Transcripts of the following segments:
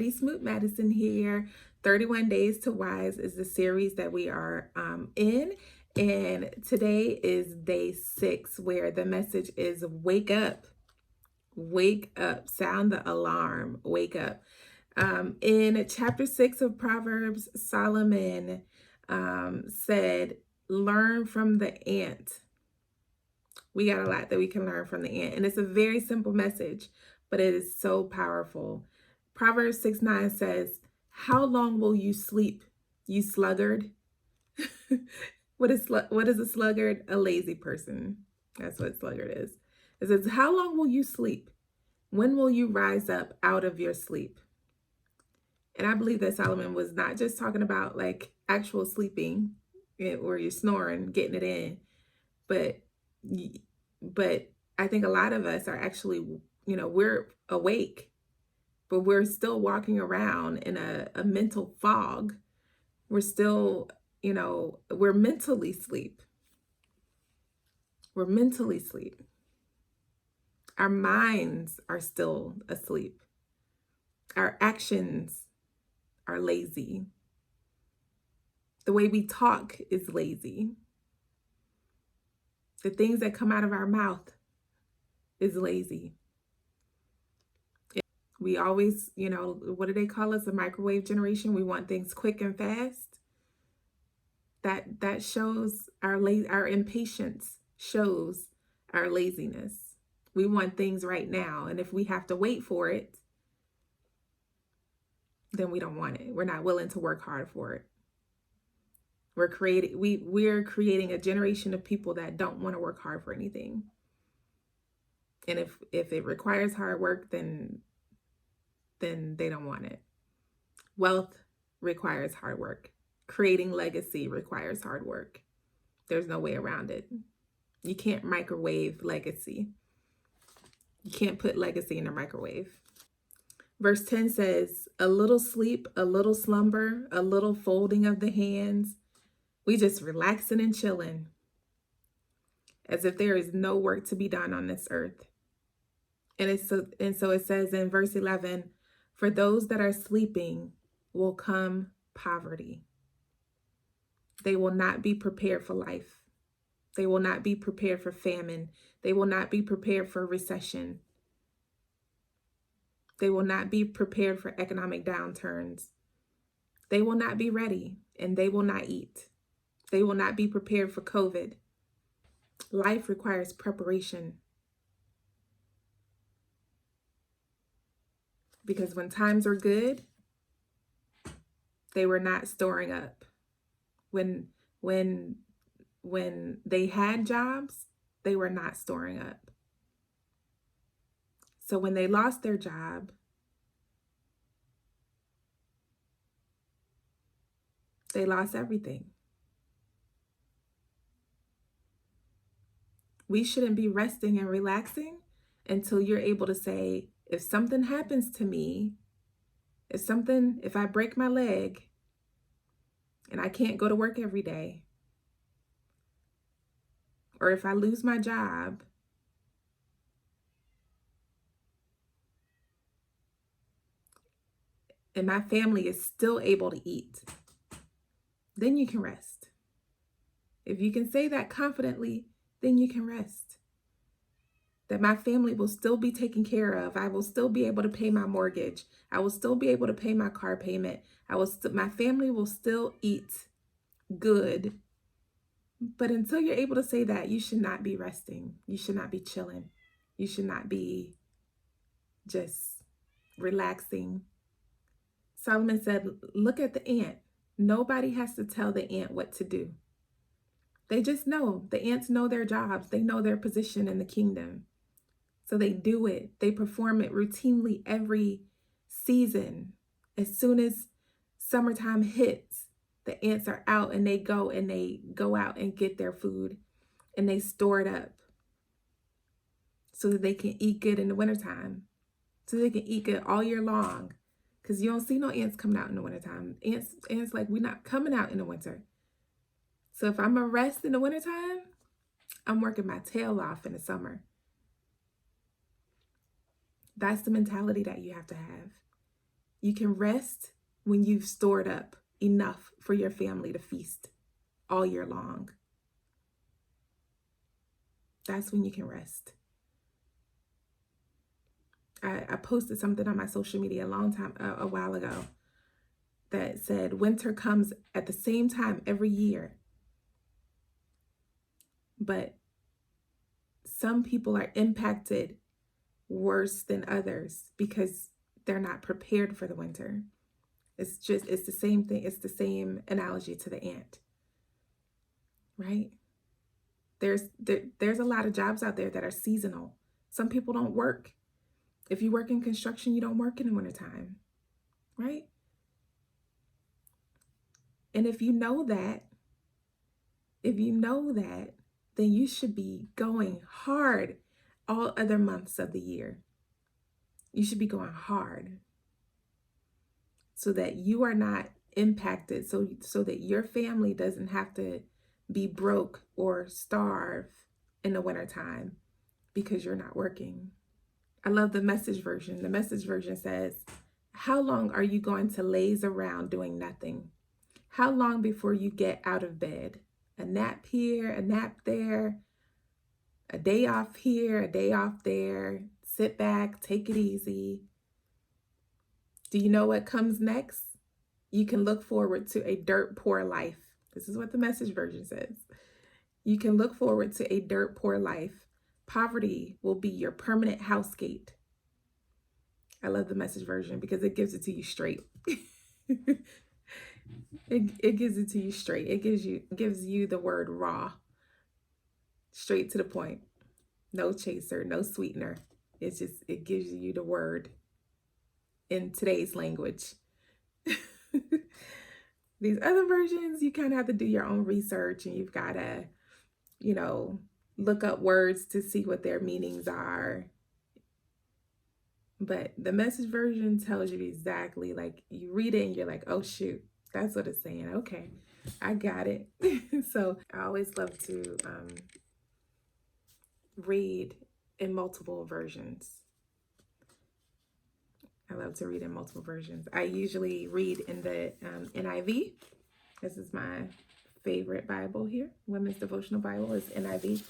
everybody. Smoot Madison here. 31 Days to Wise is the series that we are in. And today is day 6, where the message is wake up. Wake up. Sound the alarm. Wake up. In chapter 6 of Proverbs, Solomon said, learn from the ant. We got a lot that we can learn from the ant. And it's a very simple message, but it is so powerful. Proverbs 6:9 says, how long will you sleep, you sluggard? What is a sluggard? A lazy person. That's what sluggard is. It says, how long will you sleep? When will you rise up out of your sleep? And I believe that Solomon was not just talking about like actual sleeping or you're snoring, getting it in, but I think a lot of us are actually, we're awake, but we're still walking around in a mental fog. We're still, we're mentally asleep. We're mentally asleep. Our minds are still asleep. Our actions are lazy. The way we talk is lazy. The things that come out of our mouth is lazy. We always, what do they call us? A microwave generation. We want things quick and fast. That shows our impatience, shows our laziness. We want things right now. And if we have to wait for it, then we don't want it. We're not willing to work hard for it. We're creating a generation of people that don't want to work hard for anything. And if it requires hard work, then they don't want it. Wealth requires hard work. Creating legacy requires hard work. There's no way around it. You can't microwave legacy. You can't put legacy in a microwave. Verse 10 says, a little sleep, a little slumber, a little folding of the hands. We just relaxing and chilling as if there is no work to be done on this earth. And so it says in verse 11, for those that are sleeping will come poverty. They will not be prepared for life. They will not be prepared for famine. They will not be prepared for recession. They will not be prepared for economic downturns. They will not be ready, and they will not eat. They will not be prepared for COVID. Life requires preparation. Because when times were good, they were not storing up. When they had jobs, they were not storing up. So when they lost their job, they lost everything. We shouldn't be resting and relaxing until you're able to say, if something happens to me, if I break my leg and I can't go to work every day, or if I lose my job, and my family is still able to eat, then you can rest. If you can say that confidently, then you can rest. That my family will still be taken care of. I will still be able to pay my mortgage. I will still be able to pay my car payment. My family will still eat good. But until you're able to say that, you should not be resting. You should not be chilling. You should not be just relaxing. Solomon said, look at the ant. Nobody has to tell the ant what to do. They just know. The ants know their jobs. They know their position in the kingdom. So they do it. They perform it routinely every season. As soon as summertime hits, the ants are out and they go out and get their food and they store it up so that they can eat good in the wintertime. So they can eat good all year long. Because you don't see no ants coming out in the wintertime. Ants like, we're not coming out in the winter. So if I'm going to rest in the wintertime, I'm working my tail off in the summer. That's the mentality that you have to have. You can rest when you've stored up enough for your family to feast all year long. That's when you can rest. I posted something on my social media a while ago, that said winter comes at the same time every year, but some people are impacted worse than others because they're not prepared for the winter. It's the same thing. It's the same analogy to the ant, right? There's a lot of jobs out there that are seasonal. Some people don't work. If you work in construction, you don't work in the wintertime, right? And if you know that, then you should be going hard all other months of the year. You should be going hard so that you are not impacted, so that your family doesn't have to be broke or starve in the wintertime because you're not working. I love the Message version. The Message version says, how long are you going to laze around doing nothing? How long before you get out of bed? A nap here, a nap there, a day off here, a day off there. Sit back, take it easy. Do you know what comes next? You can look forward to a dirt poor life. This is what the Message version says. You can look forward to a dirt poor life. Poverty will be your permanent house gate. I love the Message version because it gives it to you straight. It gives it to you straight. It gives you the word raw, straight to the point. No chaser, no sweetener. It gives you the word in today's language. These other versions, you kind of have to do your own research, and you've got to, look up words to see what their meanings are. But the Message version tells you exactly, like, you read it and you're like, oh shoot, that's what it's saying. Okay, I got it. So I always love to read in multiple versions. I usually read in the NIV. This is my favorite Bible here. Women's Devotional Bible is NIV.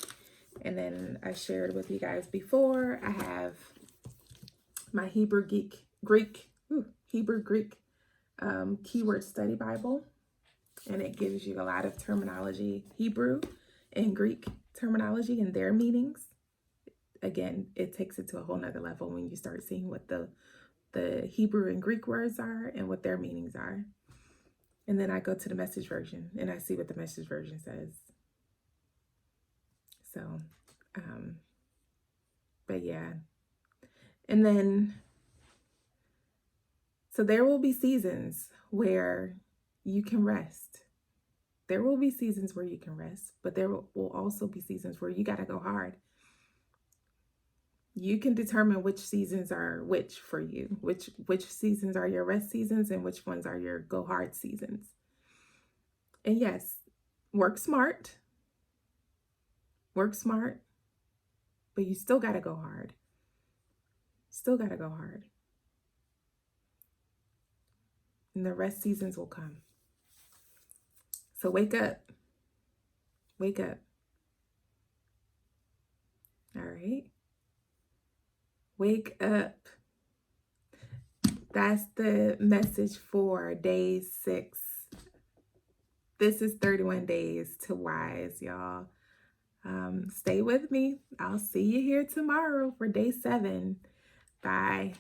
And then I shared with you guys before, I have my Hebrew Greek Keyword Study Bible. And it gives you a lot of terminology, Hebrew and Greek terminology and their meanings. Again, it takes it to a whole nother level when you start seeing what the Hebrew and Greek words are and what their meanings are. And then I go to the Message version and I see what the Message version says. So, but yeah. And then, so there will be seasons where you can rest. There will be seasons where you can rest, but there will also be seasons where you got to go hard. You can determine which seasons are which for you, which seasons are your rest seasons and which ones are your go hard seasons. And yes, work smart, but you still got to go hard. And the rest seasons will come. So wake up. All right. Wake up. That's the message for day 6. This is 31 days to wise, y'all. Stay with me. I'll see you here tomorrow for day 7. Bye.